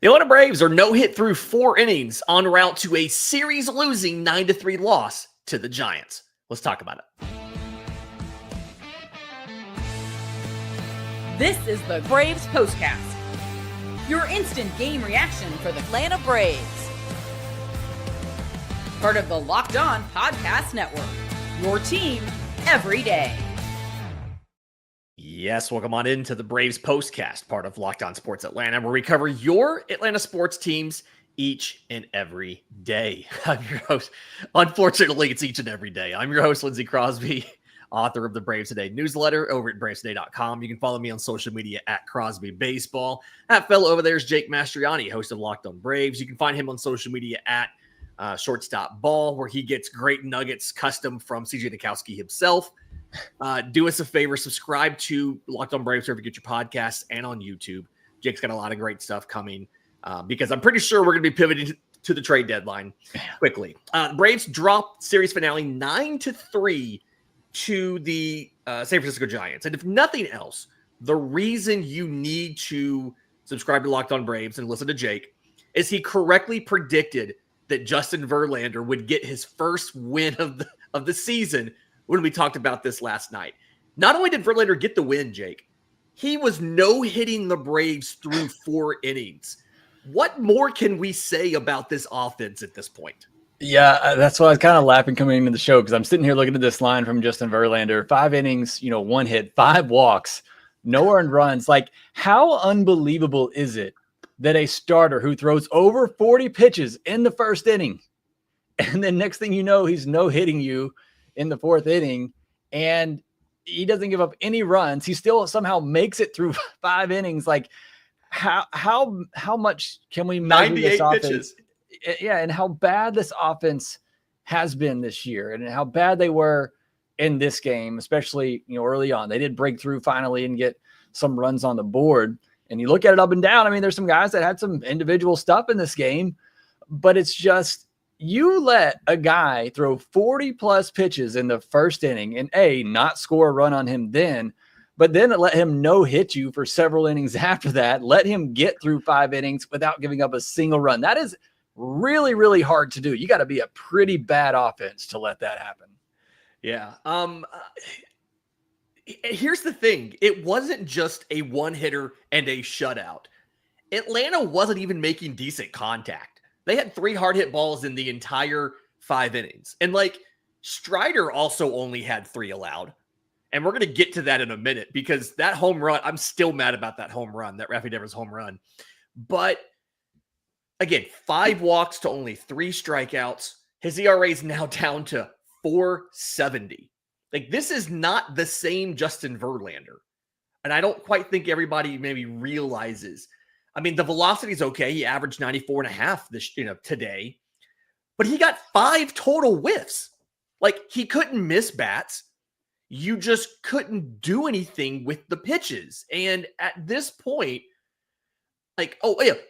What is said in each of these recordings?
The Atlanta Braves are no-hit through 4 innings en route to a series-losing 9-3 loss to the Giants. Let's talk about it. This is the Braves Postcast, your instant game reaction for the Atlanta Braves. Part of the Locked On Podcast Network, your team every day. Yes, welcome on into the Braves Postcast, part of Locked On Sports Atlanta, where we cover your Atlanta sports teams each and every day. I'm your host. Unfortunately, it's each and every day. I'm your host, Lindsay Crosby, author of the Braves Today newsletter over at bravestoday.com. You can follow me on social media at Crosby Baseball. That fellow over there is Jake Mastroianni, host of Locked On Braves. You can find him on social media at Shortstop Ball, where he gets great nuggets custom from CJ Nikowski himself. Do us a favor, subscribe to Locked On Braves wherever you get your podcasts and on YouTube. Jake's got a lot of great stuff coming because I'm pretty sure we're going to be pivoting to the trade deadline quickly. Braves dropped series finale 9-3 to the San Francisco Giants. And if nothing else, the reason you need to subscribe to Locked On Braves and listen to Jake is he correctly predicted that Justin Verlander would get his first win of the season when we talked about this last night. Not only did Verlander get the win, Jake, he was no-hitting the Braves through 4 innings. What more can we say about this offense at this point? Yeah, that's why I was kind of laughing coming into the show, because I'm sitting here looking at this line from Justin Verlander. 5 innings, 1 hit, 5 walks, no earned runs. Like, how unbelievable is it that a starter who throws over 40 pitches in the first inning, and then next thing you know, he's no-hitting you in the 4th inning, and he doesn't give up any runs. He still somehow makes it through 5 innings. Like, how much can we measure this offense? Pitches. Yeah, and how bad this offense has been this year, and how bad they were in this game, especially early on. They did break through finally and get some runs on the board. And you look at it up and down. I mean, there's some guys that had some individual stuff in this game, but it's just, you let a guy throw 40-plus pitches in the first inning and not score a run on him then, but then let him no-hit you for several innings after that. Let him get through 5 innings without giving up a single run. That is really, really hard to do. You got to be a pretty bad offense to let that happen. Yeah. Here's the thing. It wasn't just a one-hitter and a shutout. Atlanta wasn't even making decent contact. They had 3 hard hit balls in the entire 5 innings. And Strider also only had 3 allowed. And we're going to get to that in a minute, because that home run, I'm still mad about that home run, that Rafi Devers home run. But again, 5 walks to only 3 strikeouts. His ERA is now down to 4.70. This is not the same Justin Verlander. And I don't quite think everybody maybe realizes. I mean, the velocity is okay. He averaged 94.5 today, but he got 5 total whiffs. He couldn't miss bats. You just couldn't do anything with the pitches. And at this point,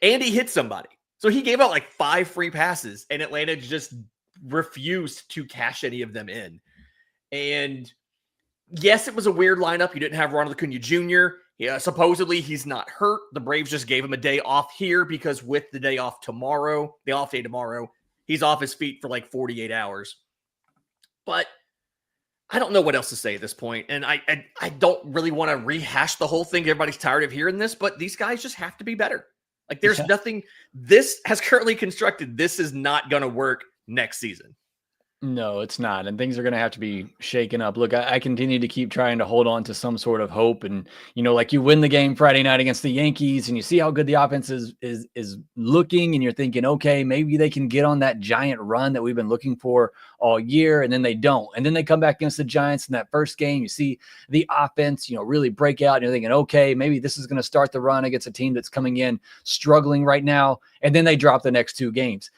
Andy hit somebody. So he gave out 5 free passes, and Atlanta just refused to cash any of them in. And yes, it was a weird lineup. You didn't have Ronald Acuna Jr. Yeah, supposedly he's not hurt. The Braves just gave him a day off here because with the day off tomorrow, the off day tomorrow, he's off his feet for 48 hours. But I don't know what else to say at this point. And I don't really want to rehash the whole thing. Everybody's tired of hearing this, but these guys just have to be better. There's nothing this has currently constructed. This is not going to work next season. No, it's not. And things are going to have to be shaken up. Look, I continue to keep trying to hold on to some sort of hope. And, you win the game Friday night against the Yankees and you see how good the offense is looking. And you're thinking, okay, maybe they can get on that giant run that we've been looking for all year. And then they don't. And then they come back against the Giants in that first game. You see the offense, really break out. And you're thinking, okay, maybe this is going to start the run against a team that's coming in struggling right now. And then they drop the next 2 games.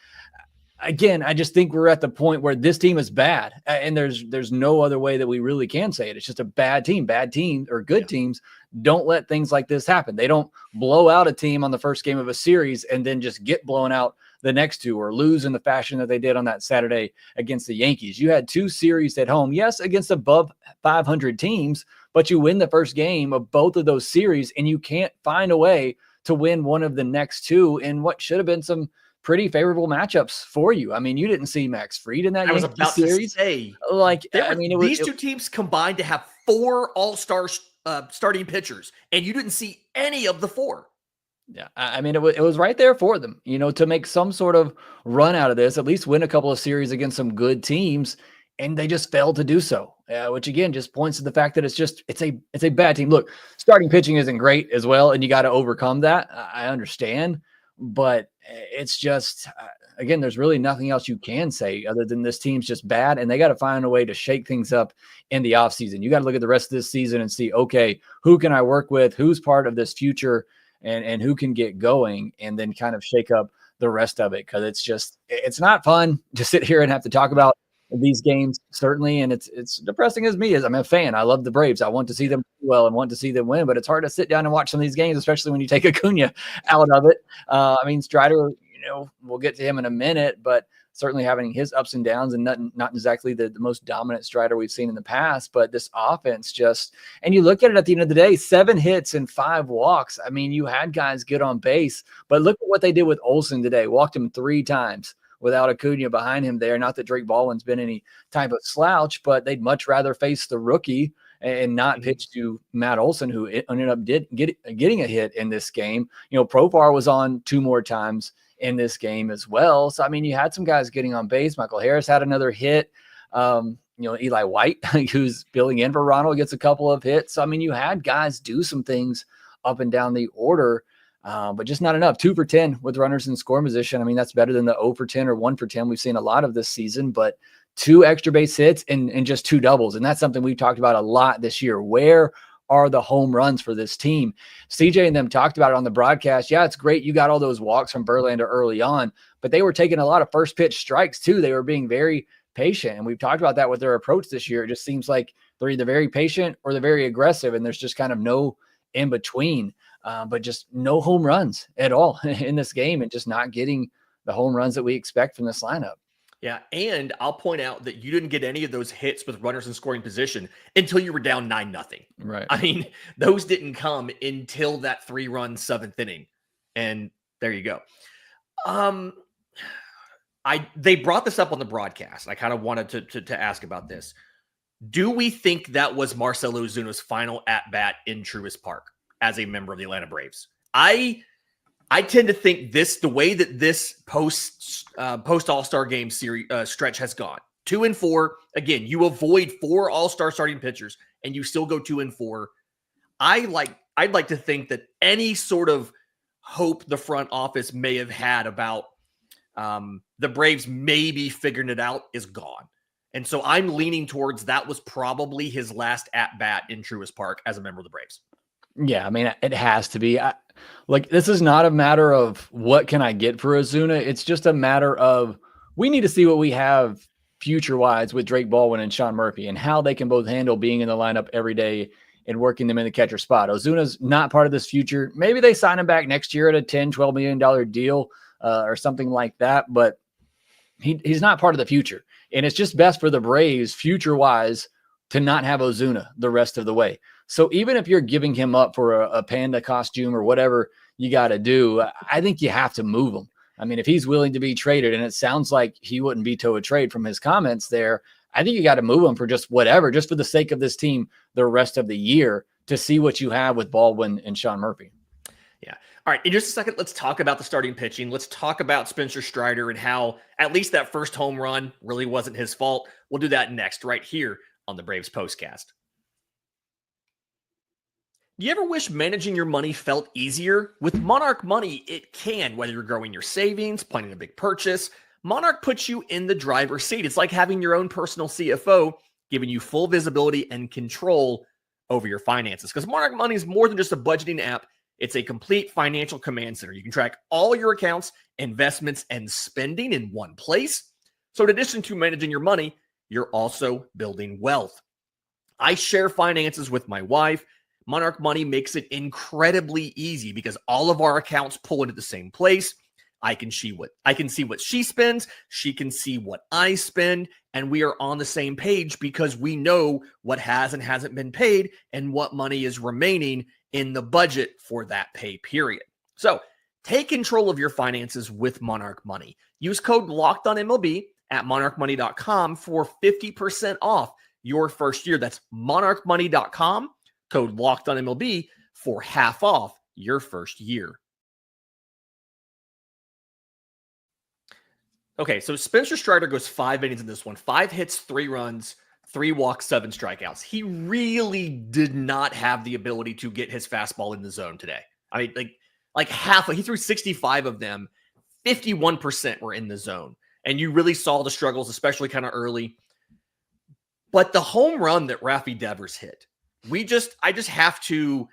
Again, I just think we're at the point where this team is bad, and there's no other way that we really can say it. It's just a bad team. Bad teams or good teams don't let things like this happen. They don't blow out a team on the first game of a series and then just get blown out the next 2 or lose in the fashion that they did on that Saturday against the Yankees. You had 2 series at home, yes, against above 500 teams, but you win the first game of both of those series, and you can't find a way to win one of the next two in what should have been some pretty favorable matchups for you. I mean, you didn't see Max Fried in that I was Yankee about series. to say, These two teams combined to have 4 all-star starting pitchers, and you didn't see any of the 4. Yeah, I mean, it was right there for them, to make some sort of run out of this, at least win a couple of series against some good teams, and they just failed to do so, which again just points to the fact that it's a bad team. Look, starting pitching isn't great as well, and you got to overcome that. I understand, but it's just, again, there's really nothing else you can say other than this team's just bad, and they got to find a way to shake things up in the offseason. You got to look at the rest of this season and see, okay, who can I work with? Who's part of this future? And who can get going, and then kind of shake up the rest of it. Because it's not fun to sit here and have to talk about these games, certainly. And it's depressing as me as I'm a fan. I love the Braves. I want to see them do well and want to see them win, but it's hard to sit down and watch some of these games, especially when you take Acuna out of it. I mean, Strider, we'll get to him in a minute, but certainly having his ups and downs, and not exactly the most dominant Strider we've seen in the past, but this offense and you look at it at the end of the day, 7 hits and 5 walks. I mean, you had guys get on base, but look at what they did with Olsen today. Walked him 3 times without Acuna behind him there. Not that Drake Baldwin's been any type of slouch, but they'd much rather face the rookie and not pitch to Matt Olson, who ended up getting a hit in this game. Profar was on 2 more times in this game as well. So, I mean, you had some guys getting on base. Michael Harris had another hit. Eli White, who's filling in for Ronald, gets a couple of hits. So, I mean, you had guys do some things up and down the order, but just not enough. 2 for 10 with runners in scoring position. I mean, that's better than the 0 for 10 or 1 for 10 we've seen a lot of this season, but 2 extra base hits and just 2 doubles. And that's something we've talked about a lot this year. Where are the home runs for this team? CJ and them talked about it on the broadcast. Yeah, it's great you got all those walks from Verlander early on, but they were taking a lot of first pitch strikes too. They were being very patient, and we've talked about that with their approach this year. It just seems like they're either very patient or they're very aggressive, and there's just kind of no in between, but just no home runs at all in this game, and just not getting the home runs that we expect from this lineup. Yeah, and I'll point out that you didn't get any of those hits with runners in scoring position until you were down 9-0. Right. I mean, those didn't come until that 3-run 7th inning, and there you go. They brought this up on the broadcast. I kind of wanted to ask about this. Do we think that was Marcell Ozuna's final at-bat in Truist Park as a member of the Atlanta Braves? I tend to think the way that this post All-Star game series stretch has gone, 2-4. Again, you avoid 4 All-Star starting pitchers and you still go 2-4. I'd like to think that any sort of hope the front office may have had about the Braves maybe figuring it out is gone. And so I'm leaning towards that was probably his last at-bat in Truist Park as a member of the Braves. Yeah, I mean, it has to be. This is not a matter of what can I get for Ozuna. It's just a matter of we need to see what we have future-wise with Drake Baldwin and Sean Murphy and how they can both handle being in the lineup every day and working them in the catcher spot. Ozuna's not part of this future. Maybe they sign him back next year at a $10, $12 million deal or something like that, but he's not part of the future. And it's just best for the Braves future-wise to not have Ozuna the rest of the way. So even if you're giving him up for a panda costume or whatever you got to do, I think you have to move him. I mean, if he's willing to be traded, and it sounds like he wouldn't veto a trade from his comments there, I think you got to move him for just whatever, just for the sake of this team the rest of the year to see what you have with Baldwin and Sean Murphy. Yeah. All right. In just a second, let's talk about the starting pitching. Let's talk about Spencer Strider and how at least that first home run really wasn't his fault. We'll do that next right here on the Braves Postcast. Do you ever wish managing your money felt easier? With Monarch Money, it can, whether you're growing your savings, planning a big purchase. Monarch puts you in the driver's seat. It's like having your own personal CFO, giving you full visibility and control over your finances. Because Monarch Money is more than just a budgeting app. It's a complete financial command center. You can track all your accounts, investments, and spending in one place. So in addition to managing your money, you're also building wealth. I share finances with my wife. Monarch Money makes it incredibly easy because all of our accounts pull into the same place. I can see what she spends. She can see what I spend. And we are on the same page because we know what has and hasn't been paid and what money is remaining in the budget for that pay period. So take control of your finances with Monarch Money. Use code LOCKEDONMLB at monarchmoney.com for 50% off your first year. That's monarchmoney.com, code LOCKEDONMLB for half off your first year. Okay, so Spencer Strider goes 5 innings in this one. 5 hits, 3 runs, 3 walks, 7 strikeouts. He really did not have the ability to get his fastball in the zone today. I mean, like half, he threw 65 of them. 51% were in the zone. And you really saw the struggles, especially kind of early. But the home run that Rafi Devers hit, I just have to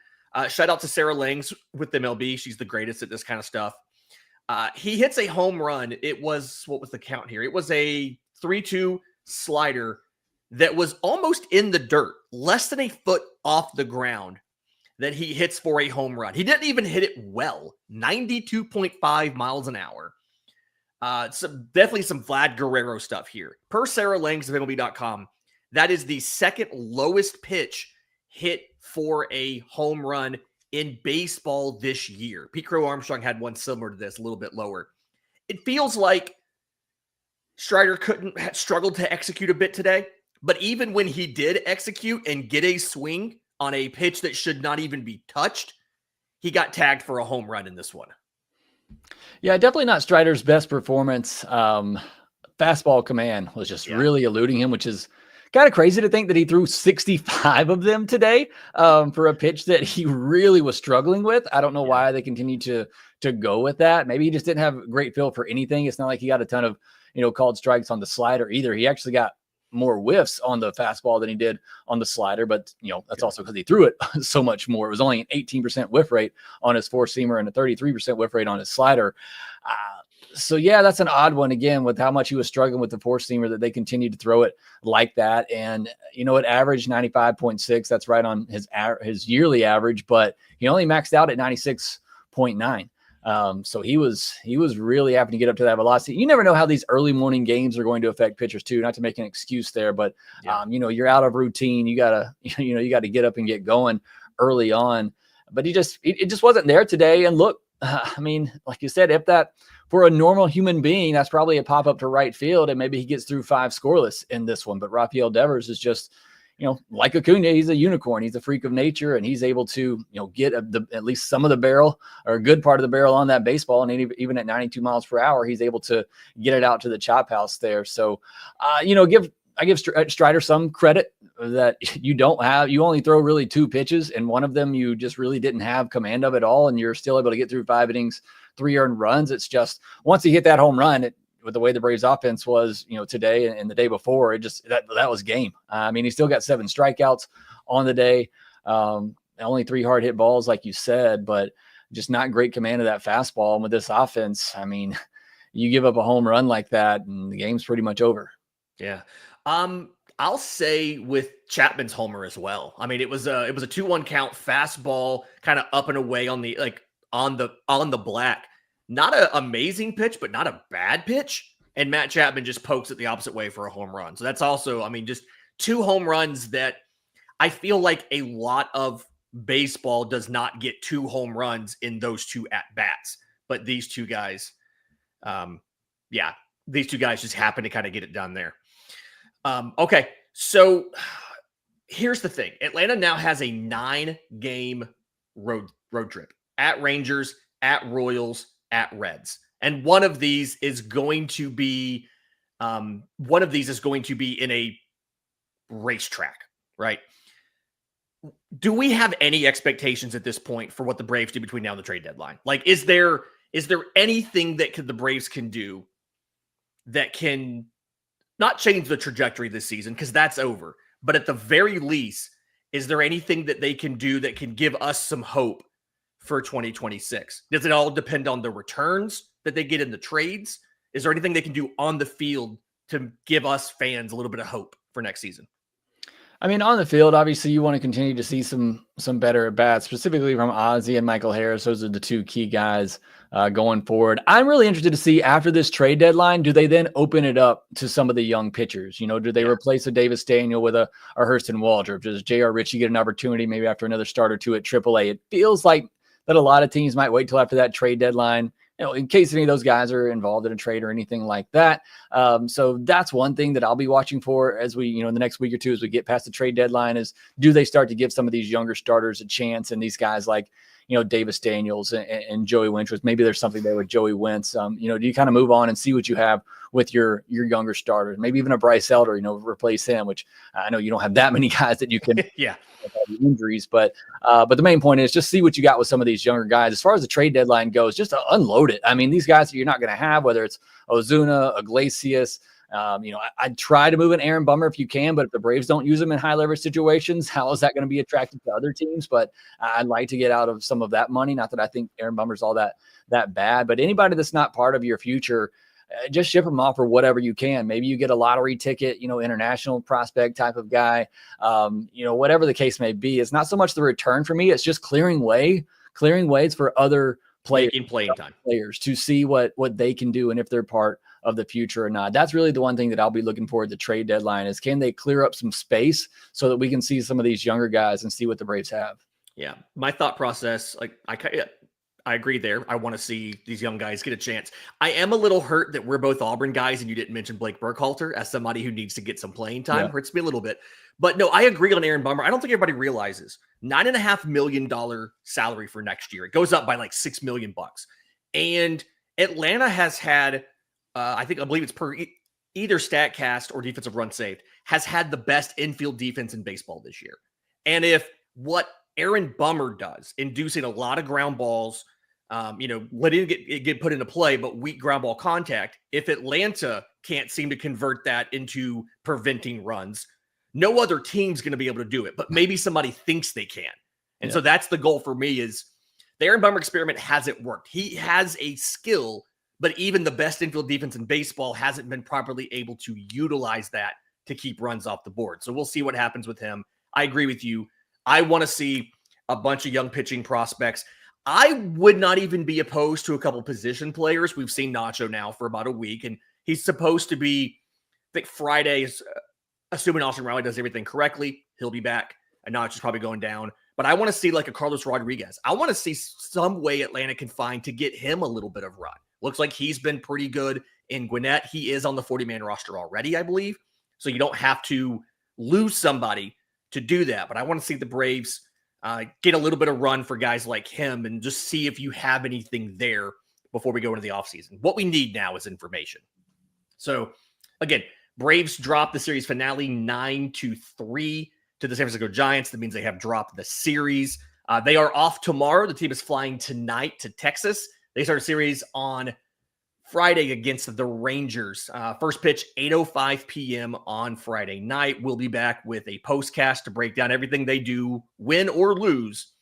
shout out to Sarah Langs with the MLB. She's the greatest at this kind of stuff. He hits a home run. It was, what was the count here? It was a 3-2 slider that was almost in the dirt, less than a foot off the ground, that he hits for a home run. He didn't even hit it well, 92.5 miles an hour. Definitely some Vlad Guerrero stuff here. Per Sarah Langs of MLB.com, that is the second lowest pitch hit for a home run in baseball this year. Pete Crow Armstrong had one similar to this, a little bit lower. It feels like Strider struggled to execute a bit today, but even when he did execute and get a swing on a pitch that should not even be touched, he got tagged for a home run in this one. Yeah, definitely not Strider's best performance. Fastball command was just really eluding him, which is kind of crazy to think that he threw 65 of them today for a pitch that he really was struggling with. I don't know why they continue to go with that. Maybe he just didn't have a great feel for anything. It's not like he got a ton of, called strikes on the slider either. He actually got more whiffs on the fastball than he did on the slider, but that's also because he threw it so much more. It was only an 18% whiff rate on his four-seamer and a 33% whiff rate on his slider. So yeah, that's an odd one again with how much he was struggling with the four-seamer that they continued to throw it like that. And it averaged 95.6. That's right on his yearly average, but he only maxed out at 96.9. So he was really having to get up to that velocity. You never know how these early morning games are going to affect pitchers too, not to make an excuse there, but you're out of routine. You gotta get up and get going early on, but it just wasn't there today. And look, I mean, like you said, if that for a normal human being, that's probably a pop up to right field. And maybe he gets through 5 scoreless in this one, but Rafael Devers is just, like Acuna, he's a unicorn. He's a freak of nature, and he's able to, get at least some of the barrel or a good part of the barrel on that baseball. And even at 92 miles per hour, he's able to get it out to the chop house there. So, I give Strider some credit that you only throw really 2 pitches, and one of them you just really didn't have command of at all, and you're still able to get through 5 innings, 3 earned runs. It's just once he hit that home run, with the way the Braves offense was, today and the day before, that was game. I mean, he still got 7 strikeouts on the day, only 3 hard hit balls, like you said, but just not great command of that fastball. And with this offense, I mean, you give up a home run like that and the game's pretty much over. Yeah. I'll say with Chapman's homer as well. I mean, it was a 2-1 count, fastball kind of up and away on the black. Not an amazing pitch, but not a bad pitch. And Matt Chapman just pokes it the opposite way for a home run. So that's also, I mean, just 2 home runs that I feel like a lot of baseball does not get 2 home runs in those 2 at-bats. But these 2 guys, these 2 guys just happen to kind of get it done there. Okay, so here's the thing. Atlanta now has a 9-game road trip at Rangers, at Royals, at Reds. And one of these is going to be in a racetrack, right? Do we have any expectations at this point for what the Braves do between now and the trade deadline? Like, is there anything that the Braves can do that can not change the trajectory this season, because that's over, but at the very least, is there anything that they can do that can give us some hope for 2026? Does it all depend on the returns that they get in the trades? Is there anything they can do on the field to give us fans a little bit of hope for next season? I mean, on the field, obviously you want to continue to see some better at bats, specifically from Ozzy and Michael Harris. Those are the 2 key guys going forward. I'm really interested to see after this trade deadline, do they then open it up to some of the young pitchers? Do they replace a Davis Daniel with a Hurston Waldrop? Does J.R. Ritchie get an opportunity maybe after another start or 2 at AAA? It feels like that a lot of teams might wait till after that trade deadline, in case any of those guys are involved in a trade or anything like that. So that's one thing that I'll be watching for as we, in the next week or two, as we get past the trade deadline, is do they start to give some of these younger starters a chance, and these guys like, Davis Daniels and Joey Wentz. Maybe there's something there with Joey Wentz. Do you kind of move on and see what you have with your younger starters? Maybe even a Bryce Elder, replace him, which I know you don't have that many guys that you can yeah. injuries, but the main point is just see what you got with some of these younger guys. As far as the trade deadline goes, just to unload it. I mean, these guys that you're not going to have, whether it's Ozuna, Iglesias, I'd try to move an Aaron Bummer if you can, but if the Braves don't use him in high leverage situations, how is that going to be attractive to other teams? But I'd like to get out of some of that money. Not that I think Aaron Bummer's all that bad, but anybody that's not part of your future, just ship them off for whatever you can. Maybe you get a lottery ticket, international prospect type of guy, whatever the case may be. It's not so much the return for me. It's just clearing ways for other players, players to see what they can do and if they're part of the future or not. That's really the one thing that I'll be looking for at the trade deadline is, can they clear up some space so that we can see some of these younger guys and see what the Braves have? Yeah. My thought process, I agree there. I want to see these young guys get a chance. I am a little hurt that we're both Auburn guys and you didn't mention Blake Burkhalter as somebody who needs to get some playing time. Yeah. Hurts me a little bit. But no, I agree on Aaron Bummer. I don't think everybody realizes $9.5 million salary for next year. It goes up by like $6 million. And Atlanta has had, I believe it's per either StatCast or Defensive Run Saved, has had the best infield defense in baseball this year. And if what Aaron Bummer does, inducing a lot of ground balls, letting it get put into play, but weak ground ball contact, if Atlanta can't seem to convert that into preventing runs, no other team's going to be able to do it, but maybe somebody thinks they can. And so that's the goal for me is the Aaron Bummer experiment hasn't worked. He has a skill, but even the best infield defense in baseball hasn't been properly able to utilize that to keep runs off the board. So we'll see what happens with him. I agree with you. I want to see a bunch of young pitching prospects. I would not even be opposed to a couple position players. We've seen Nacho now for about a week, and he's supposed to be, I think Fridays, assuming Austin Riley does everything correctly, he'll be back. And Nacho's probably going down. But I want to see like a Carlos Rodriguez. I want to see some way Atlanta can find to get him a little bit of run. Looks like he's been pretty good in Gwinnett. He is on the 40-man roster already, I believe. So you don't have to lose somebody to do that. But I want to see the Braves get a little bit of run for guys like him and just see if you have anything there before we go into the offseason. What we need now is information. So, again, Braves dropped the series finale 9-3 to the San Francisco Giants. That means they have dropped the series. They are off tomorrow. The team is flying tonight to Texas. They start a series on Friday against the Rangers. First pitch, 8:05 p.m. on Friday night. We'll be back with a postcast to break down everything they do, win or lose,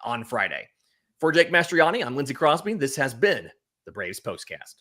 on Friday. For Jake Mastroianni, I'm Lindsay Crosby. This has been the Braves Postcast.